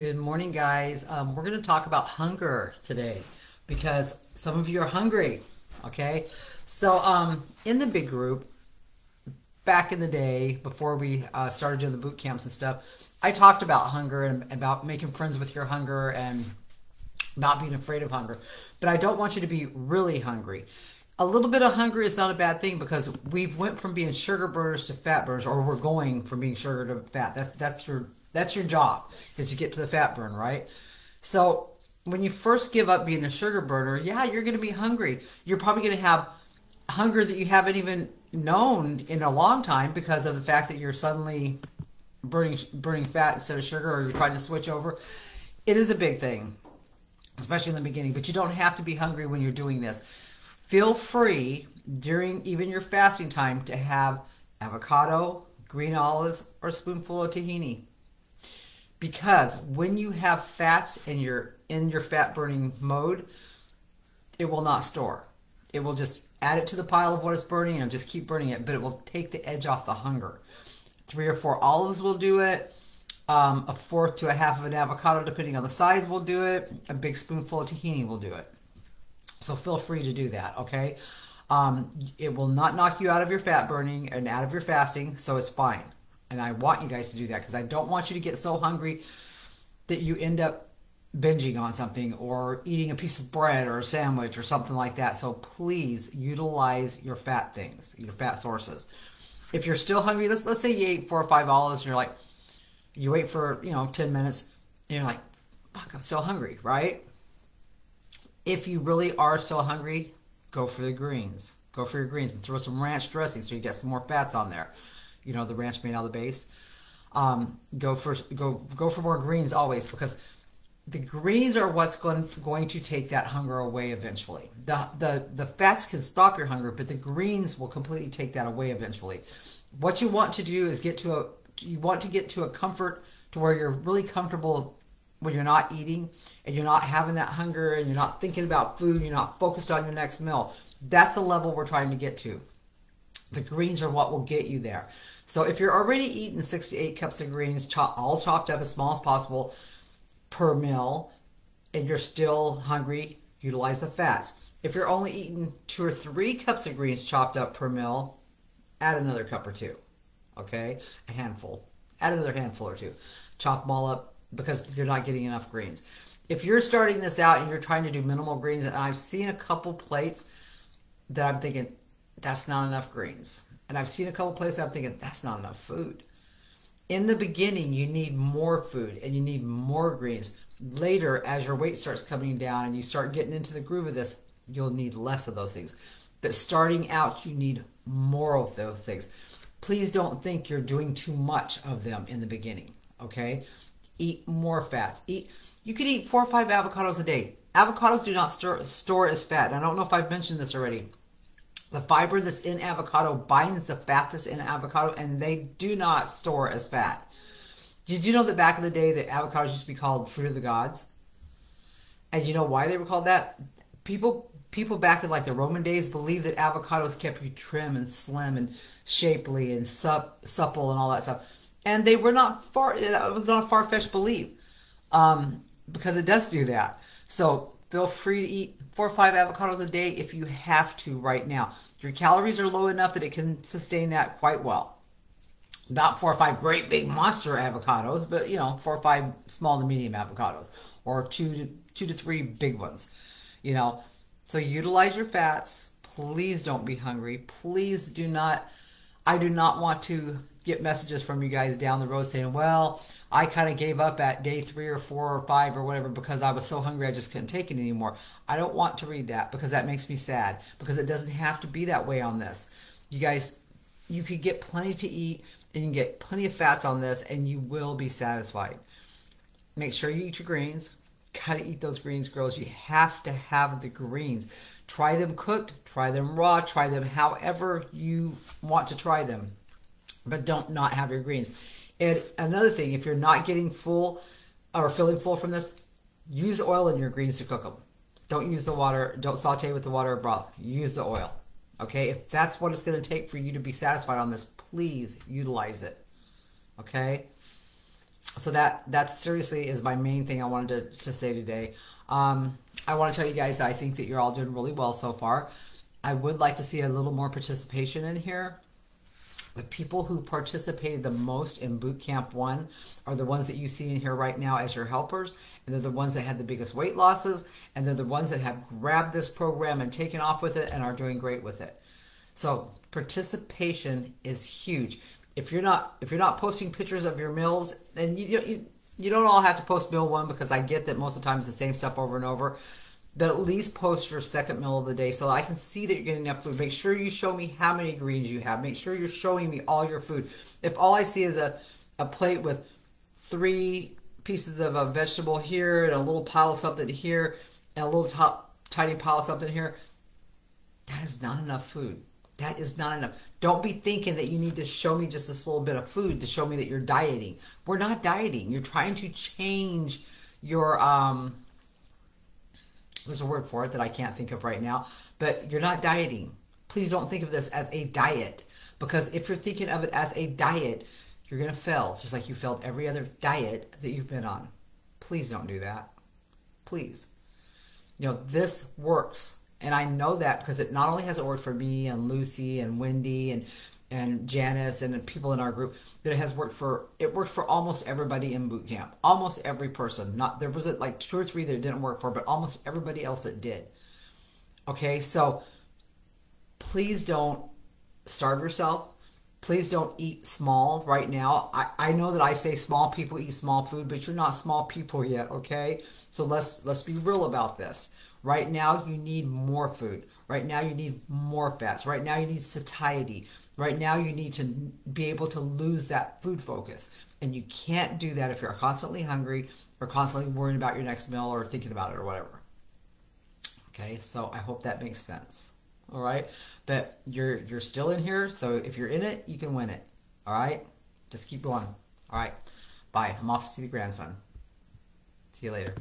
Good morning, guys. We're going to talk about hunger today because some of you are hungry. Okay, so in the big group back in the day before we started doing the boot camps and stuff, I talked about hunger and about making friends with your hunger and not being afraid of hunger. But I don't want you to be really hungry. A little bit of hunger is not a bad thing because we've went from being sugar burners to fat burners, or we're going from being sugar to fat. That's your job, is to get to the fat burn, right? So when you first give up being a sugar burner, yeah, you're going to be hungry. You're probably going to have hunger that you haven't even known in a long time because of the fact that you're suddenly burning fat instead of sugar, or you're trying to switch over. It is a big thing, especially in the beginning, but you don't have to be hungry when you're doing this. Feel free during even your fasting time to have avocado, green olives, or a spoonful of tahini. Because when you have fats in your fat burning mode, it will not store. It will just add it to the pile of what it's burning and just keep burning it, but it will take the edge off the hunger. 3 or 4 olives will do it. A fourth to a half of an avocado, depending on the size, will do it. A big spoonful of tahini will do it. So feel free to do that, okay? It will not knock you out of your fat burning and out of your fasting, so it's fine. And I want you guys to do that because I don't want you to get so hungry that you end up binging on something or eating a piece of bread or a sandwich or something like that. So please utilize your fat things, your fat sources. If you're still hungry, let's say you ate 4 or 5 olives and you're like, you wait for 10 minutes and you're like, fuck, I'm still hungry, right? If you really are still hungry, go for the greens. Go for your greens and throw some ranch dressing so you get some more fats on there. You know, the ranch made out of the base. Go for more greens always, because the greens are what's going to take that hunger away eventually. The fats can stop your hunger, but the greens will completely take that away eventually. What you want to do is get to a comfort to where you're really comfortable when you're not eating and you're not having that hunger and you're not thinking about food, you're not focused on your next meal. That's the level we're trying to get to. The greens are what will get you there. So if you're already eating 6 to 8 cups of greens, all chopped up as small as possible per meal, and you're still hungry, utilize the fats. If you're only eating 2 or 3 cups of greens chopped up per meal, add another cup or 2. Okay? A handful. Add another handful or 2. Chop them all up because you're not getting enough greens. If you're starting this out and you're trying to do minimal greens, and I've seen a couple plates that I'm thinking, that's not enough greens. And I've seen a couple places I'm thinking, that's not enough food. In the beginning, you need more food and you need more greens. Later, as your weight starts coming down and you start getting into the groove of this, you'll need less of those things. But starting out, you need more of those things. Please don't think you're doing too much of them in the beginning, okay? Eat more fats. You could eat 4 or 5 avocados a day. Avocados do not store as fat. And I don't know if I've mentioned this already. The fiber that's in avocado binds the fat that's in avocado, and they do not store as fat. Did you know that back in the day that avocados used to be called fruit of the gods? And you know why they were called that? People back in like the Roman days believed that avocados kept you trim and slim and shapely and supple and all that stuff. And they were not it was not a far-fetched belief, because it does do that. So feel free to eat 4 or 5 avocados a day if you have to right now. Your calories are low enough that it can sustain that quite well. Not 4 or 5 great big monster avocados, but 4 or 5 small to medium avocados, or 2 to 3 big ones. So utilize your fats. Please don't be hungry. Please do not. I do not want to get messages from you guys down the road saying, well, I kind of gave up at day 3 or 4 or 5 or whatever because I was so hungry I just couldn't take it anymore. I don't want to read that because that makes me sad, because it doesn't have to be that way on this. You guys, you could get plenty to eat and you can get plenty of fats on this and you will be satisfied. Make sure you eat your greens. Gotta eat those greens, girls. You have to have the greens. Try them cooked, try them raw, try them however you want to try them. But don't not have your greens. And another thing, if you're not getting full or feeling full from this, use oil in your greens to cook them. Don't use the water. Don't saute with the water or broth. Use the oil. Okay? If that's what it's going to take for you to be satisfied on this, please utilize it. Okay? So that seriously is my main thing I wanted to say today. I want to tell you guys that I think that you're all doing really well so far. I would like to see a little more participation in here. The people who participated the most in Boot Camp 1 are the ones that you see in here right now as your helpers, and they're the ones that had the biggest weight losses, and they're the ones that have grabbed this program and taken off with it and are doing great with it. So participation is huge. If you're not posting pictures of your meals, and you don't all have to post meal 1, because I get that most of the time it's the same stuff over and over. But at least post your second meal of the day so I can see that you're getting enough food. Make sure you show me how many greens you have. Make sure you're showing me all your food. If all I see is a plate with 3 pieces of a vegetable here and a little pile of something here and a little tiny pile of something here, that is not enough food. That is not enough. Don't be thinking that you need to show me just this little bit of food to show me that you're dieting. We're not dieting. You're trying to change your there's a word for it that I can't think of right now, but you're not dieting. Please don't think of this as a diet, because if you're thinking of it as a diet, you're going to fail, just like you failed every other diet that you've been on. Please don't do that. Please. You know, this works. And I know that because it not only has it worked for me and Lucy and Wendy and Janice and people in our group, that it has worked for almost everybody in boot camp. Almost every person. There was like 2 or 3 that it didn't work for, but almost everybody else it did. Okay, so please don't starve yourself. Please don't eat small right now. I know that I say small people eat small food, but you're not small people yet, okay? So let's be real about this. Right now you need more food. Right now you need more fats. Right now you need satiety. Right now you need to be able to lose that food focus. And you can't do that if you're constantly hungry or constantly worrying about your next meal or thinking about it or whatever. Okay, so I hope that makes sense. All right, but you're still in here, so if you're in it, you can win it. All right, just keep going. All right, bye. I'm off to see the grandson. See you later.